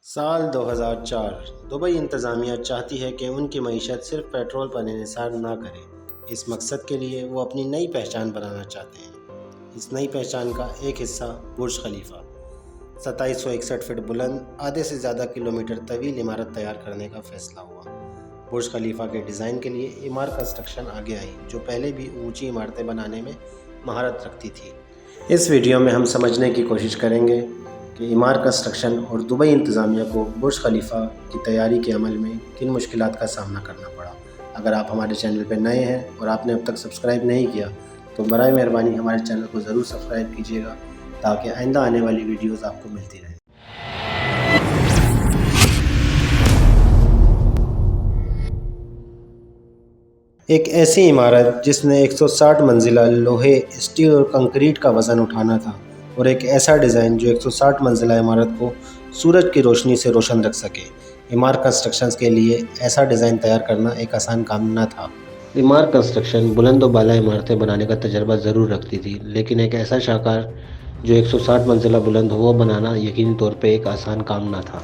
سال 2004 دبئی انتظامیہ چاہتی ہے کہ ان کی معیشت صرف پیٹرول پر انحصار نہ کرے۔ اس مقصد کے لیے وہ اپنی نئی پہچان بنانا چاہتے ہیں۔ اس نئی پہچان کا ایک حصہ برج خلیفہ 2761 فٹ بلند، آدھے سے زیادہ کلومیٹر طویل عمارت تیار کرنے کا فیصلہ ہوا۔ برج خلیفہ کے ڈیزائن کے لیے ایمار کنسٹرکشن آگے آئی، جو پہلے بھی اونچی عمارتیں بنانے میں مہارت رکھتی تھی۔ اس ویڈیو میں ہم سمجھنے کی کوشش کریں گے کہ ایمار کنسٹرکشن اور دبئی انتظامیہ کو برج خلیفہ کی تیاری کے عمل میں کن مشکلات کا سامنا کرنا پڑا۔ اگر آپ ہمارے چینل پہ نئے ہیں اور آپ نے اب تک سبسکرائب نہیں کیا تو برائے مہربانی ہمارے چینل کو ضرور سبسکرائب کیجیے گا تاکہ آئندہ آنے والی ویڈیوز آپ کو ملتی رہیں۔ ایک ایسی عمارت جس نے 160 منزلہ لوہے، اسٹیل اور کنکریٹ کا وزن اٹھانا تھا، اور ایک ایسا ڈیزائن جو 160 منزلہ عمارت کو سورج کی روشنی سے روشن رکھ سکے۔ ایمار کنسٹرکشنز کے لیے ایسا ڈیزائن تیار کرنا ایک آسان کام نہ تھا۔ ایمار کنسٹرکشن بلند و بالا عمارتیں بنانے کا تجربہ ضرور رکھتی تھی، لیکن ایک ایسا شاہکار جو 160 منزلہ بلند ہو وہ بنانا یقینی طور پہ ایک آسان کام نہ تھا۔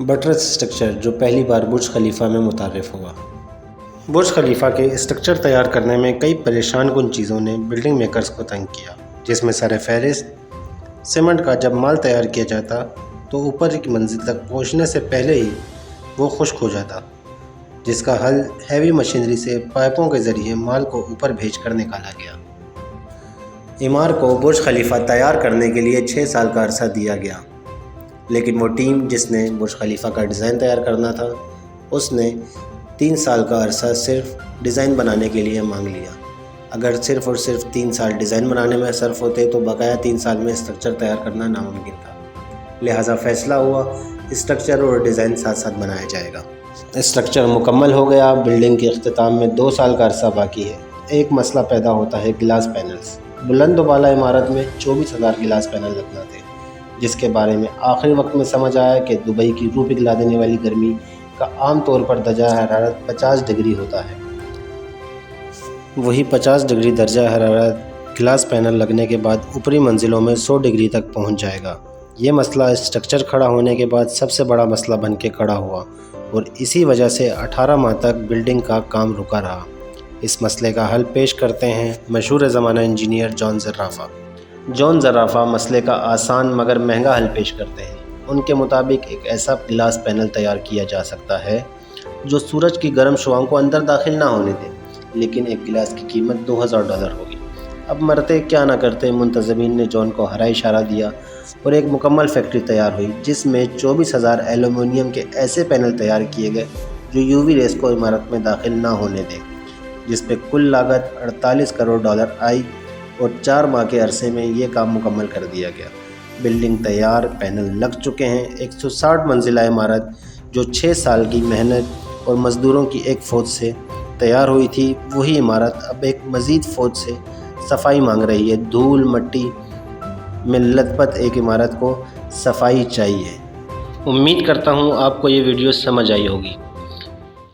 بٹرس اسٹرکچر جو پہلی بار برج خلیفہ میں متعارف ہوا۔ برج خلیفہ کے اسٹرکچر تیار کرنے میں کئی پریشان کن چیزوں نے بلڈنگ میکرز کو تنگ کیا، جس میں سر فہرست سیمنٹ کا جب مال تیار کیا جاتا تو اوپر کی منزل تک پہنچنے سے پہلے ہی وہ خشک ہو جاتا، جس کا حل ہیوی مشینری سے پائپوں کے ذریعے مال کو اوپر بھیج کر نکالا گیا۔ ایمار کو برج خلیفہ تیار کرنے کے لیے 6 سال کا عرصہ دیا گیا، لیکن وہ ٹیم جس نے برج خلیفہ کا ڈیزائن تیار کرنا تھا اس نے 3 سال کا عرصہ صرف ڈیزائن بنانے کے لیے مانگ لیا۔ اگر صرف اور صرف 3 سال ڈیزائن بنانے میں صرف ہوتے تو بقایا 3 سال میں اسٹرکچر تیار کرنا ناممکن تھا۔ لہٰذا فیصلہ ہوا اسٹرکچر اور ڈیزائن ساتھ ساتھ بنایا جائے گا۔ اسٹرکچر مکمل ہو گیا، بلڈنگ کے اختتام میں 2 سال کا عرصہ باقی ہے۔ ایک مسئلہ پیدا ہوتا ہے گلاس پینلز۔ بلند و بالا عمارت میں 24,000 گلاس پینل لگنا تھے، جس کے بارے میں آخری وقت میں سمجھ آیا کہ دبئی کی روح پگھلا دینے والی گرمی کا عام طور پر درجہ حرارت 50 ڈگری ہوتا ہے۔ وہی 50 ڈگری درجہ حرارت گلاس پینل لگنے کے بعد اوپری منزلوں میں 100 ڈگری تک پہنچ جائے گا۔ یہ مسئلہ اسٹرکچر کھڑا ہونے کے بعد سب سے بڑا مسئلہ بن کے کھڑا ہوا، اور اسی وجہ سے 18 ماہ تک بلڈنگ کا کام رکا رہا۔ اس مسئلے کا حل پیش کرتے ہیں مشہور زمانہ انجینئر جان زرافہ۔ جان زرافہ مسئلے کا آسان مگر مہنگا حل پیش کرتے ہیں۔ ان کے مطابق ایک ایسا گلاس پینل تیار کیا جا سکتا ہے جو سورج کی گرم شعاؤں کو اندر داخل نہ ہونے دے، لیکن ایک گلاس کی قیمت $2000 ہوگی۔ اب مرتے کیا نہ کرتے، منتظمین نے جان کو ہرا اشارہ دیا اور ایک مکمل فیکٹری تیار ہوئی جس میں 24,000 ایلومینیم کے ایسے پینل تیار کیے گئے جو UV ریز کو عمارت میں داخل نہ ہونے دیں، جس پہ کل لاگت $48 کروڑ آئی، اور 4 ماہ کے عرصے میں یہ کام مکمل کر دیا گیا۔ بلڈنگ تیار، پینل لگ چکے ہیں۔ 160 منزلہ عمارت جو 6 سال کی محنت اور مزدوروں کی ایک فوج سے تیار ہوئی تھی، وہی عمارت اب ایک مزید فوج سے صفائی مانگ رہی ہے۔ دھول مٹی میں لت پت ایک عمارت کو صفائی چاہیے۔ امید کرتا ہوں آپ کو یہ ویڈیو سمجھ آئی ہوگی۔